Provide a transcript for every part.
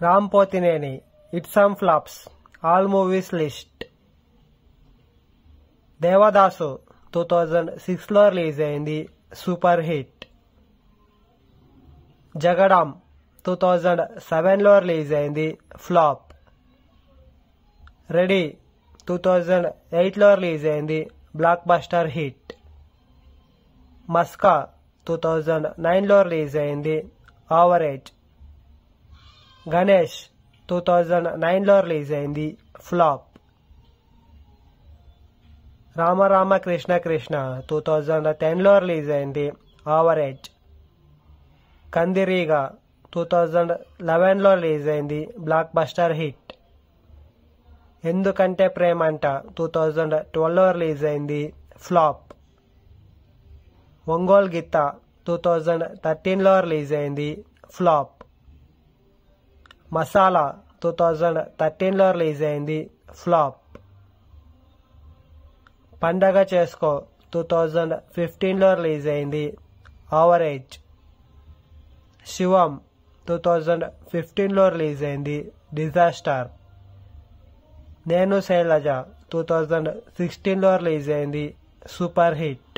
Ram Pothineni it some flops all movies list. Devadasu 2006లో release అయింది, super hit. Jagadam 2007లో రిలీజ్ అయింది, ఫ్లాప్. రెడీ 2008లో రిలీజ్ అయింది, బ్లాక్ బస్టర్ హిట్. మస్కా 2009లో రిలీజ్ అయింది, యావరేజ్. గణేష్ 2009లో రిలీజ్ అయింది, ఫ్లాప్. రామ రామ కృష్ణ కృష్ణ 2010లో రిలీజ్ అయింది, యావరేజ్. కందిరీగా 2011లో రిలీజ్ అయింది, blockbuster hit. Endukante Premanta 2012లో రిలీజ్ అయింది, ఫ్లాప్. ఒంగోల్ గిత్త 2013లో రిలీజ్ అయింది, ఫ్లాప్. మసాలా 2013లో రిలీజ్ అయింది, ఫ్లాప్. పండగ చేసుకో 2015లో రిలీజ్ అయింది, యావరేజ్. శివం 2015లో రిలీజ్ అయింది, డిజాస్టర్. నేను శైలజ 2016లో రిలీజ్ అయింది, సూపర్ హిట్.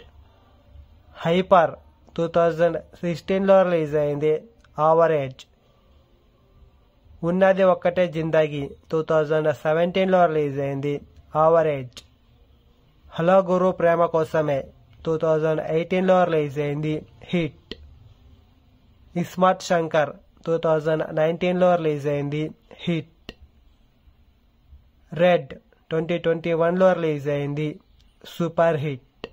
హైపర్ 2016లో రిలీజ్ అయింది, యావరేజ్. ఉన్నది ఒక్కటే జిందగీ 2017లో రిలీజ్ అయింది, యావరేజ్. హలో గురు ప్రేమ కోసమే 2018లో రిలీజ్ అయింది, హిట్. ఇస్మార్ట్ శంకర్ 2019లో రిలీజ్ అయింది, హిట్. రెడ్ 2021లో రిలీజ్ అయింది, సూపర్ హిట్.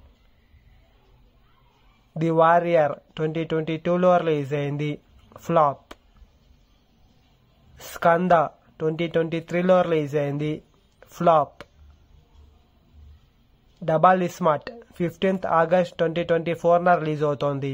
ది వారియర్ 2022లో రిలీజ్ అయింది, ఫ్లాప్. స్కంద 2023లో రిలీజ్ అయింది, flop. Double Smart 15th August 2024న రిలీజ్ అవుతోంది,